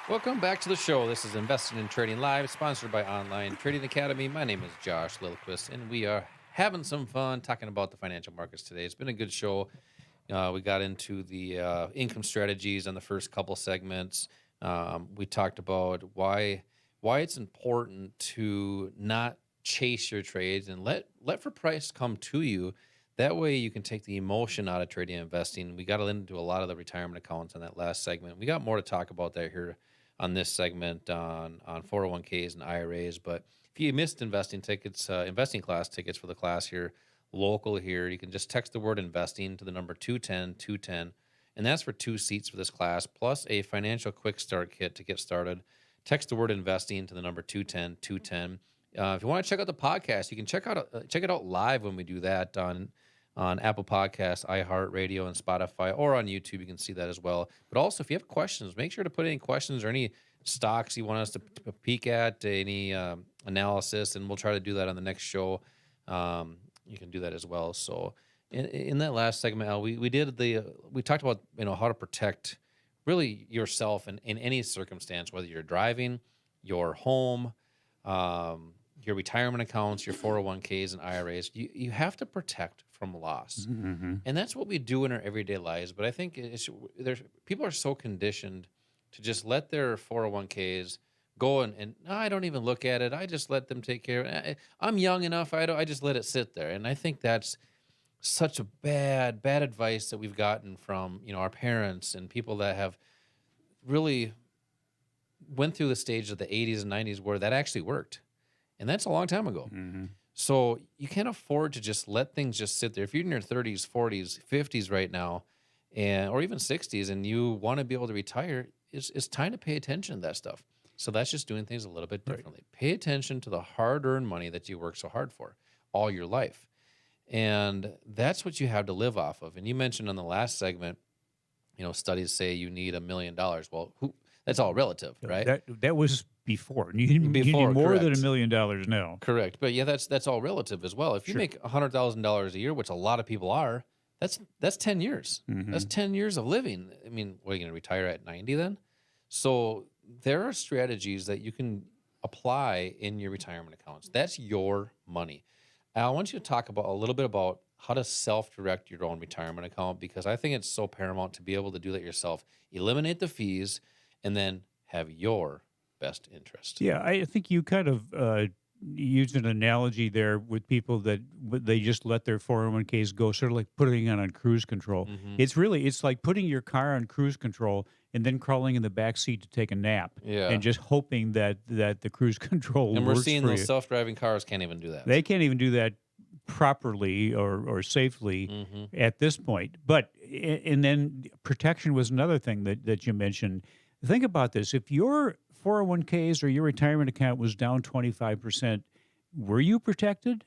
Welcome back to the show. This is Investing and Trading Live, sponsored by Online Trading Academy. My name is Josh Lilquist, and we are having some fun talking about the financial markets today. It's been a good show. We got into the income strategies on the first couple segments. We talked about why it's important to not chase your trades and let for price come to you. That way you can take the emotion out of trading and investing. We got into a lot of the retirement accounts on that last segment. We got more to talk about that here on this segment on 401ks and IRAs. But if you missed investing tickets, investing class tickets for the class here, local here, you can just text the word investing to the number 210-210. And that's for 2 seats for this class, plus a financial quick start kit to get started. Text the word investing to the number 210-210. If you want to check out the podcast, you can check it out live when we do that on Apple Podcasts, iHeartRadio, and Spotify, or on YouTube. You can see that as well. But also, if you have questions, make sure to put any questions or any stocks you want us to peek at, any analysis, and we'll try to do that on the next show. You can do that as well. So in that last segment, Al, we talked about how to protect really yourself in any circumstance, whether you're driving, your home, your retirement accounts, your 401ks and IRAs. You have to protect from loss. Mm-hmm. And that's what we do in our everyday lives. But I think people are so conditioned to just let their 401ks go and I don't even look at it. I just let them take care of it. I'm young enough. I just let it sit there. And I think that's such a bad advice that we've gotten from our parents and people that have really went through the stage of the 80s and 90s where that actually worked. And that's a long time ago. Mm-hmm. So you can't afford to just let things just sit there. If you're in your 30s, 40s, 50s right now, or even 60s, and you want to be able to retire, it's time to pay attention to that stuff. So that's just doing things a little bit differently. Right. Pay attention to the hard-earned money that you work so hard for all your life. And that's what you have to live off of. And you mentioned on the last segment, studies say you need $1 million. Well, that's all relative, right? That was before. You need more correct. than $1 million now. Correct. But yeah, that's all relative as well. If you make $100,000 a year, which a lot of people are, that's 10 years. Mm-hmm. That's 10 years of living. I mean, what, are you going to retire at 90 then? So there are strategies that you can apply in your retirement accounts. That's your money. Al, I want you to talk a little bit about how to self-direct your own retirement account, because I think it's so paramount to be able to do that yourself. Eliminate the fees and then have your best interest. Yeah, I think you kind of used an analogy there with people that they just let their 401ks go, sort of like putting it on cruise control. Mm-hmm. It's like putting your car on cruise control and then crawling in the back seat to take a nap, and just hoping that the cruise control works. And we're seeing for those you. Self-driving cars can't even do that. They can't even do that properly or safely at this point. But and then protection was another thing that you mentioned. Think about this. If your 401ks or your retirement account was down 25%, were you protected?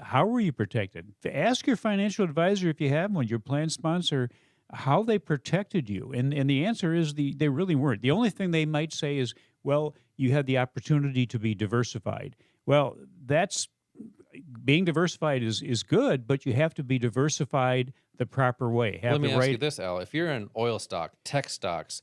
How were you protected? Ask your financial advisor, if you have one, your plan sponsor, how they protected you. And the answer is they really weren't. The only thing they might say is, well, you had the opportunity to be diversified. Well, being diversified is good, but you have to be diversified the proper way. Let me ask you this, Al. If you're in oil stock, tech stocks,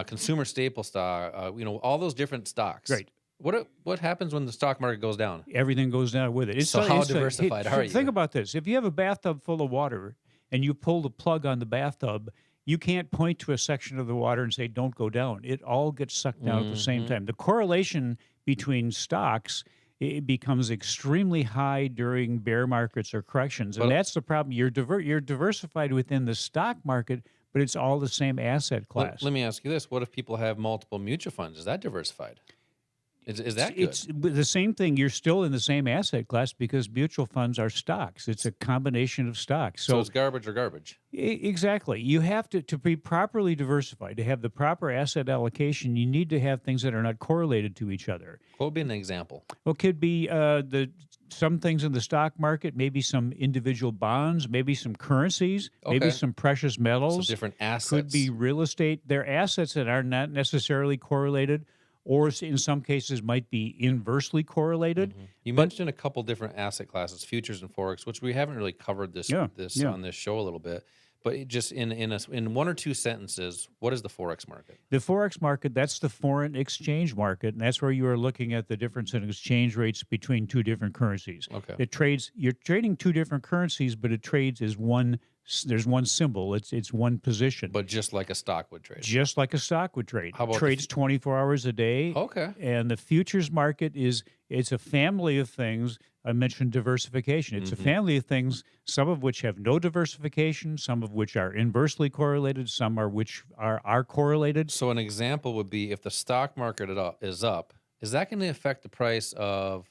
consumer staple stock, all those different stocks. Right. What happens when the stock market goes down? Everything goes down with it. How diversified are you? Think about this. If you have a bathtub full of water and you pull the plug on the bathtub, you can't point to a section of the water and say, don't go down. It all gets sucked down at the same time. The correlation between stocks, it becomes extremely high during bear markets or corrections. And that's the problem. You're diversified within the stock market, but it's all the same asset class. Let me ask you this. What if people have multiple mutual funds? Is that diversified? Is that good? It's the same thing. You're still in the same asset class because mutual funds are stocks. It's a combination of stocks. So it's garbage or garbage. Exactly. You have to be properly diversified, to have the proper asset allocation. You need to have things that are not correlated to each other. What would be an example? Well, it could be some things in the stock market, maybe some individual bonds, maybe some currencies, maybe some precious metals. So different assets. Could be real estate. They're assets that are not necessarily correlated, or in some cases might be inversely correlated. You mentioned a couple different asset classes, futures and Forex, which we haven't really covered on this show a little bit. But just in one or two sentences, what is the Forex market? The Forex market, that's the foreign exchange market, and that's where you are looking at the difference in exchange rates between two different currencies. Okay. It trades, you're trading two different currencies, but it trades as one, there's one symbol, it's one position. But just like a stock would trade. Just like a stock would trade. How about Trades 24 hours a day. Okay. And the futures market it's a family of things. I mentioned diversification. It's a family of things, some of which have no diversification, some of which are inversely correlated, some are which are correlated. So an example would be if the stock market is up, is that going to affect the price of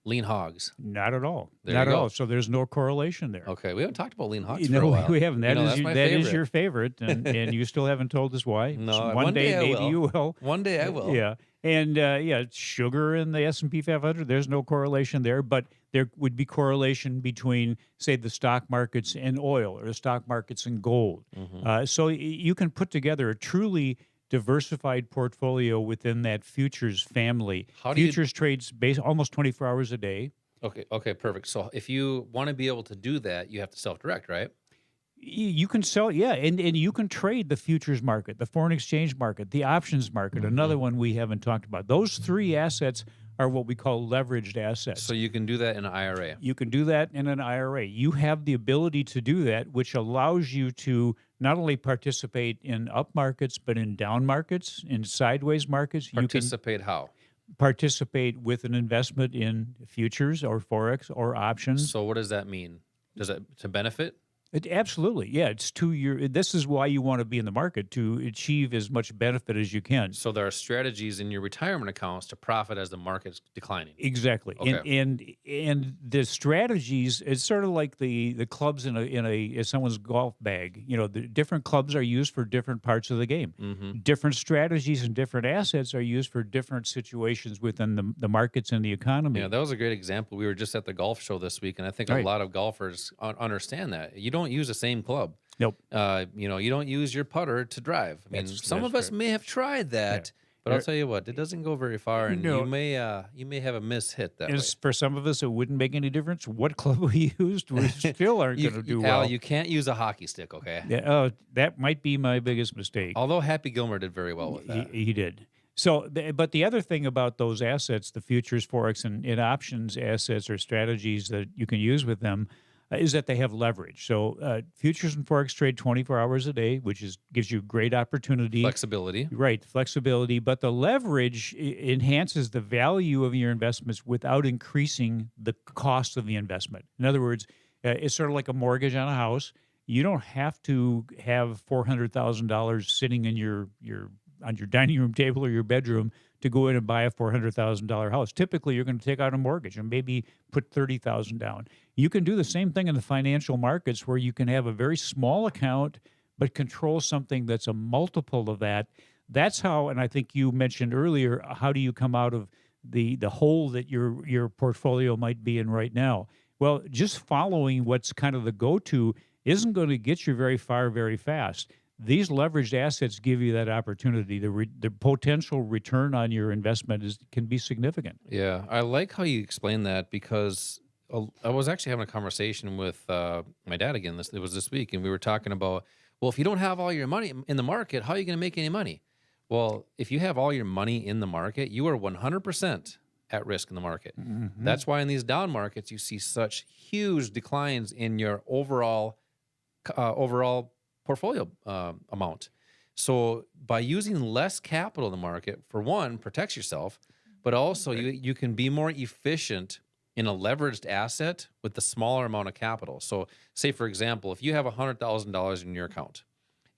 lean hogs? Not at all. There Not you at go. all. So there's no correlation there. Okay, we haven't talked about lean hogs for No, a while. we haven't. That is that's my that is favorite. your favorite, and you still haven't told us why. No, So one day I maybe will. you will. One day I will. Yeah, and sugar in the S&P 500. There's no correlation there, but there would be correlation between, say, the stock markets and oil, or the stock markets and gold. So you can put together a truly diversified portfolio within that futures family. How do you- Futures trades almost 24 hours a day. Okay, perfect. So if you want to be able to do that, you have to self-direct, right? You can sell, and you can trade the futures market, the foreign exchange market, the options market, another one we haven't talked about. Those three assets are what we call leveraged assets. So you can do that in an IRA. You can do that in an IRA. You have the ability to do that, which allows you to not only participate in up markets, but in down markets, in sideways markets. Participate how? Participate with an investment in futures or Forex or options. So what does that mean? Does it to benefit? Absolutely, yeah. It's this is why you want to be in the market, to achieve as much benefit as you can. So there are strategies in your retirement accounts to profit as the market's declining. Exactly, Okay. and the strategies. It's sort of like the clubs in someone's golf bag. The different clubs are used for different parts of the game. Different strategies and different assets are used for different situations within the markets and the economy. Yeah, that was a great example. We were just at the golf show this week, and I think Right. a lot of golfers understand that. You don't use the same club. Nope. You don't use your putter to drive. I mean, some of us may have tried that, but I'll tell you what, it doesn't go very far, and No. you may have a miss hit that way. For some of us, it wouldn't make any difference what club we used. We still aren't going to do Al, well. you can't use a hockey stick, okay? Yeah, that might be my biggest mistake. Although Happy Gilmore did very well with that. He did. So, but the other thing about those assets, the futures, Forex, and options assets or strategies that you can use with them, is that they have leverage. So futures and Forex trade 24 hours a day, which gives you great opportunity. Flexibility. Right, flexibility. But the leverage enhances the value of your investments without increasing the cost of the investment. In other words, it's sort of like a mortgage on a house. You don't have to have $400,000 sitting in on your dining room table or your bedroom to go in and buy a $400,000 house. Typically, you're going to take out a mortgage and maybe put $30,000 down. You can do the same thing in the financial markets, where you can have a very small account but control something that's a multiple of that. That's how, and I think you mentioned earlier, how do you come out of the hole that your portfolio might be in right now? Well, just following what's kind of the go-to isn't going to get you very far very fast. These leveraged assets give you that opportunity. The potential return on your investment can be significant. Yeah, I like how you explain that, because I was actually having a conversation with my dad again. It was this week, and we were talking about, well, if you don't have all your money in the market, how are you going to make any money? Well, if you have all your money in the market, you are 100% at risk in the market. That's why in these down markets, you see such huge declines in your overall portfolio amount. So by using less capital in the market, for one, protects yourself, but also you can be more efficient in a leveraged asset with the smaller amount of capital. So say, for example, if you have $100,000 in your account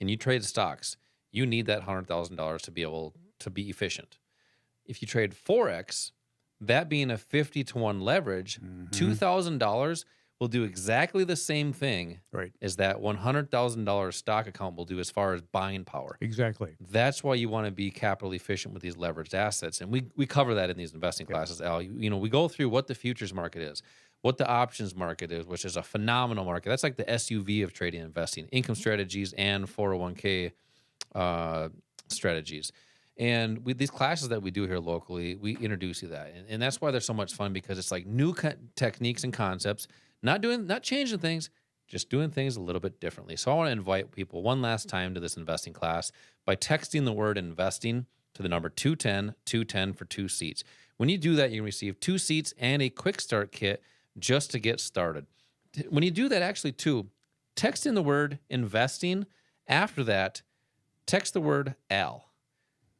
and you trade stocks, you need that $100,000 to be able to be efficient. If you trade Forex, that being a 50-to-1 leverage, $2,000 will do exactly the same thing as that $100,000 stock account will do as far as buying power. Exactly. That's why you want to be capital efficient with these leveraged assets. And we cover that in these investing classes, Al. We go through what the futures market is, what the options market is, which is a phenomenal market. That's like the SUV of trading and investing, income strategies and 401k strategies. And with these classes that we do here locally, we introduce you that. And that's why they're so much fun, because it's like new techniques and concepts, not changing things, just doing things a little bit differently. So I want to invite people one last time to this investing class by texting the word investing to the number 210 for 2 seats. When you do that, you can receive 2 seats and a quick start kit just to get started. When you do that, actually, too, text in the word investing. After that, text the word Al,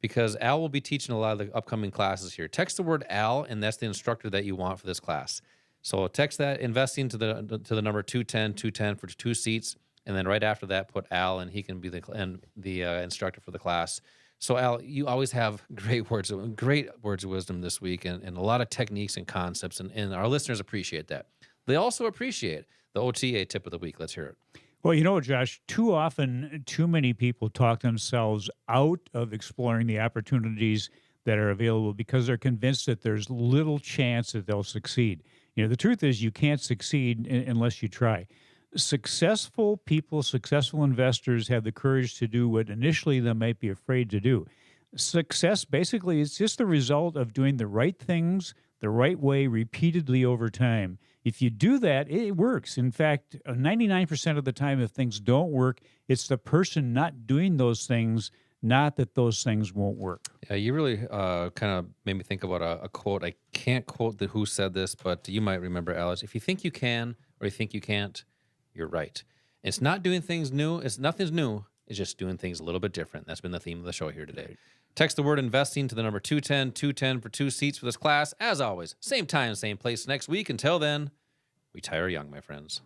because Al will be teaching a lot of the upcoming classes here. Text the word Al, and that's the instructor that you want for this class. So text that investing to the number 210 for 2 seats, and then right after that, put Al, and he can be the instructor for the class. So Al, you always have great words of wisdom this week, and a lot of techniques and concepts, and our listeners appreciate that. They also appreciate the OTA tip of the week. Let's hear it. Well, you know, Josh, too often, too many people talk themselves out of exploring the opportunities that are available because they're convinced that there's little chance that they'll succeed. You know, the truth is you can't succeed unless you try. Successful people, successful investors have the courage to do what initially they might be afraid to do. Success basically is just the result of doing the right things the right way repeatedly over time. If you do that, it works. In fact, 99% of the time, if things don't work, it's the person not doing those things, not that those things won't work. Yeah, you really kind of made me think about a quote. I can't quote who said this, but you might remember, Alice. If you think you can or you think you can't, you're right. It's not doing things new. Nothing's new. It's just doing things a little bit different. That's been the theme of the show here today. Text the word investing to the number 210 for 2 seats for this class. As always, same time, same place next week. Until then, retire young, my friends.